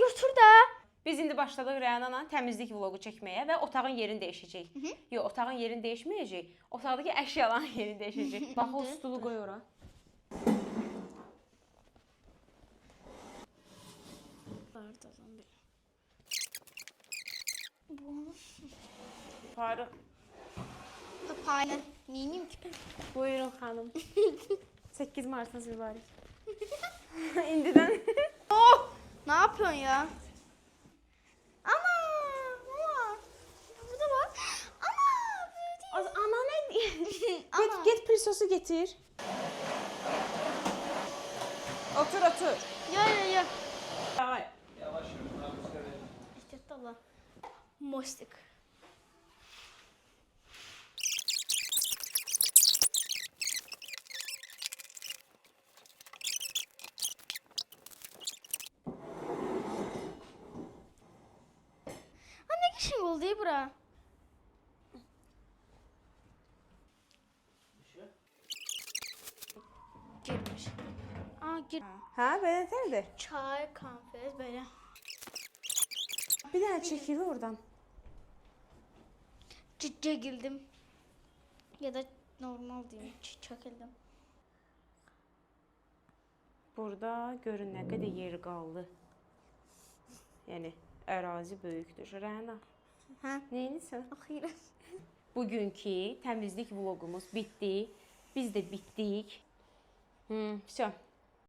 götür də. Biz indi başladıq Rəyana'la təmizlik vloqu çəkməyə və otağın yerini dəyişəcək. Yox, otağın yerini dəyişməyəcək. Otaqdakı əşyaların yerini dəyişəcək. Bax, o stulu qoy ora. Bardadan belə. Bu. Farıq. Payla. Neyim ki? Buyurun xanım. 8 Martınız mübarək. İndidən. Oh! Ne yapıyorsun ya? Ana! Mama! Burada bak. Ana! Ana nə deyir? Ana. Get prisosu getir. Otur. Ya. Ay. İşte Allah. Mostik. Ne kişi oldu ya bura? Girmiş. Gir. Hə, belə tərdir. Çay, konfet böyle. Bir dənə çəkil oradan. Çekildim. Ya da normal diyeyim. Çekildim. Burada görün nə qədər yer qaldı. Yəni ərazi böyükdür. Rəna. Hə? Neyinisən? Axıyra. Bugünkü təmizlik vloqumuz bitdi. Biz də bitdik. Всё.